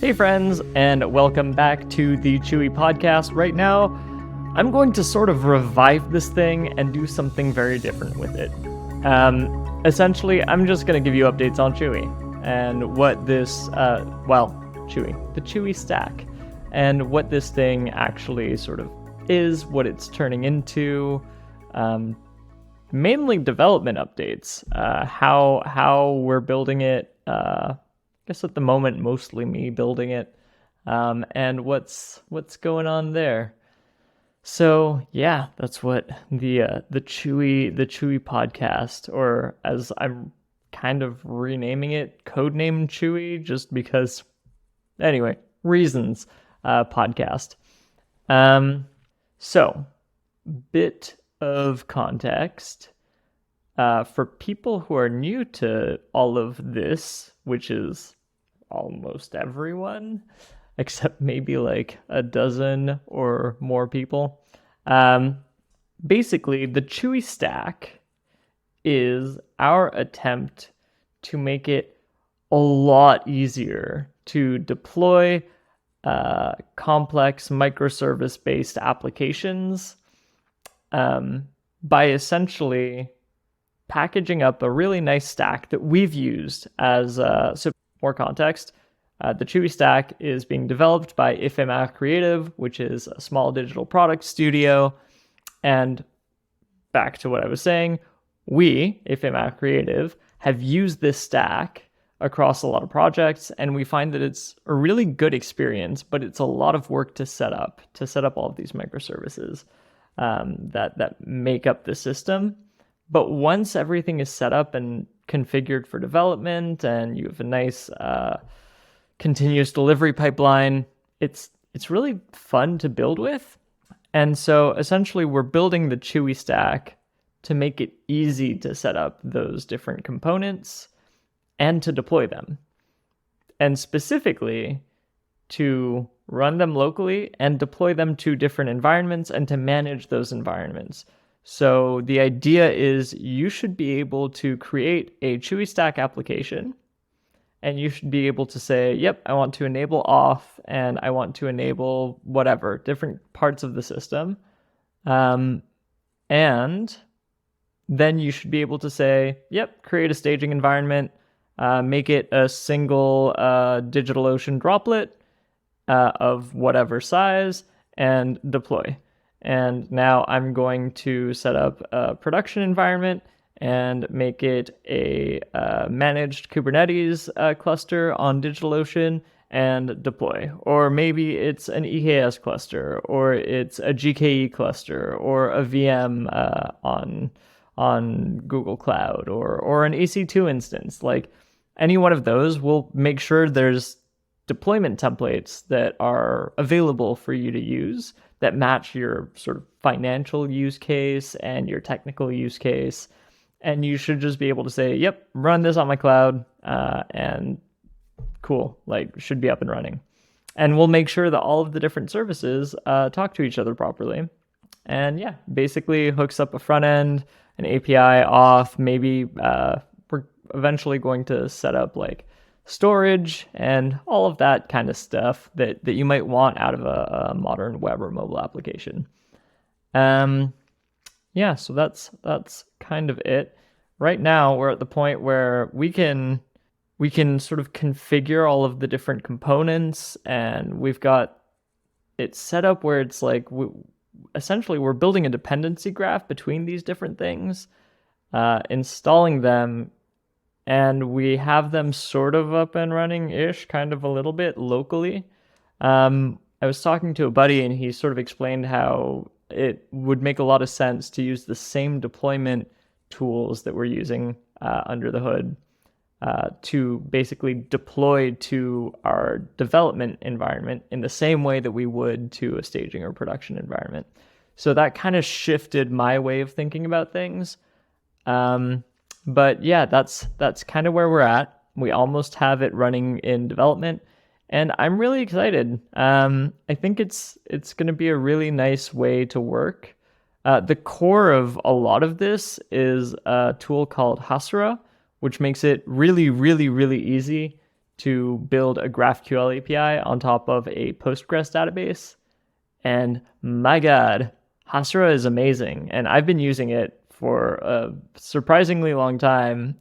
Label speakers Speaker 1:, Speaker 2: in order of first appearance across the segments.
Speaker 1: Hey friends, and welcome back to the Chewy podcast. Right now, I'm going to sort of revive this thing and do something very different with it. Essentially, I'm just going to give you updates on Chewy and what this, Chewy, the Chewy Stack, and what this thing actually sort of is, what it's turning into, mainly development updates, how we're building it, I guess at the moment, mostly me building it, and what's going on there. So yeah, that's what the Chewy podcast, or as I'm kind of renaming it, codename Chewy, just because. Anyway, reasons podcast. So bit of context. For people who are new to all of this, which is almost everyone, except maybe like a dozen or more people. Basically, the Chewy Stack is our attempt to make it a lot easier to deploy complex microservice-based applications by essentially packaging up a really nice stack that we've used as so more context. The Chewy Stack is being developed by Ephemer Creative, which is a small digital product studio. And back to what I was saying, we, Ephemer Creative, have used this stack across a lot of projects, and we find that it's a really good experience, but it's a lot of work to set up all of these microservices that make up the system. But once everything is set up and configured for development, and you have a nice continuous delivery pipeline, it's really fun to build with. And so essentially we're building the Chewy Stack to make it easy to set up those different components and to deploy them. And specifically to run them locally and deploy them to different environments and to manage those environments. So the idea is you should be able to create a Chewy Stack application, and you should be able to say, yep, I want to enable auth, and I want to enable whatever, different parts of the system. And then you should be able to say, yep, create a staging environment, make it a single DigitalOcean droplet of whatever size, and deploy. And now I'm going to set up a production environment and make it a managed Kubernetes cluster on DigitalOcean and deploy. Or maybe it's an EKS cluster, or it's a GKE cluster, or a VM on Google Cloud, or an EC2 instance. Like any one of those, will make sure there's deployment templates that are available for you to use that match your sort of financial use case and your technical use case. And you should just be able to say, yep, run this on my cloud, and cool, like should be up and running. And we'll make sure that all of the different services talk to each other properly. And yeah, basically hooks up a front end, an API auth, maybe we're eventually going to set up like storage and all of that kind of stuff that you might want out of a modern web or mobile application. Yeah, so that's kind of it. Right now, we're at the point where we can sort of configure all of the different components, and we've got it set up where it's like essentially we're building a dependency graph between these different things, installing them, and we have them sort of up and running-ish, kind of a little bit locally. I was talking to a buddy, and he sort of explained how it would make a lot of sense to use the same deployment tools that we're using under the hood to basically deploy to our development environment in the same way that we would to a staging or production environment. So that kind of shifted my way of thinking about things. But yeah, that's kind of where we're at. We almost have it running in development, and I'm really excited. I think it's going to be a really nice way to work. The core of a lot of this is a tool called Hasura, which makes it really, really, really easy to build a GraphQL API on top of a Postgres database. And my God, Hasura is amazing. And I've been using it for a surprisingly long time,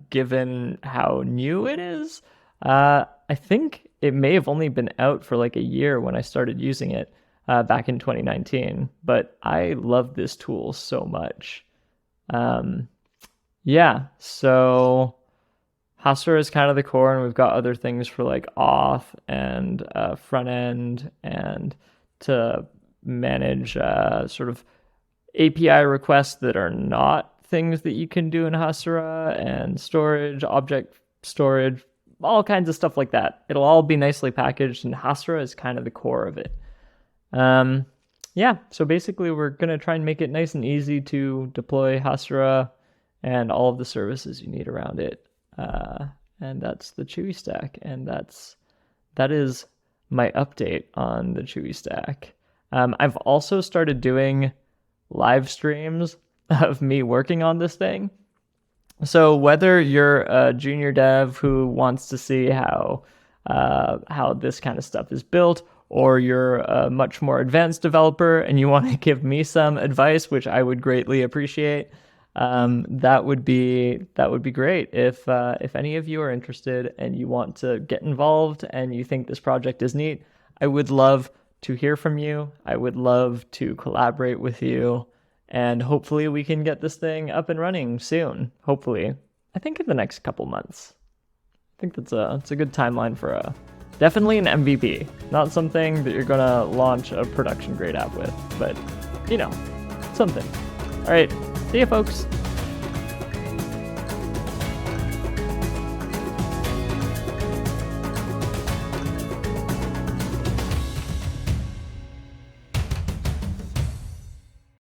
Speaker 1: given how new it is. I think it may have only been out for like a year when I started using it back in 2019. But I love this tool so much. Yeah, so Hasura is kind of the core, and we've got other things for like auth and front end, and to manage sort of API requests that are not things that you can do in Hasura, and storage, object storage, all kinds of stuff like that. It'll all be nicely packaged, and Hasura is kind of the core of it. Yeah, so basically we're going to try and make it nice and easy to deploy Hasura and all of the services you need around it. And that's the Chewy Stack, and that is my update on the Chewy Stack. I've also started doing live streams of me working on this thing. So whether you're a junior dev who wants to see how this kind of stuff is built, or you're a much more advanced developer and you want to give me some advice, which I would greatly appreciate, that would be great. If any of you are interested and you want to get involved and you think this project is neat, I would love to hear from you. I would love to collaborate with you, and hopefully we can get this thing up and running soon. Hopefully, I think in the next couple months. I think that's a good timeline for definitely an MVP. Not something that you're gonna launch a production grade app with, but something. All right, see ya, folks.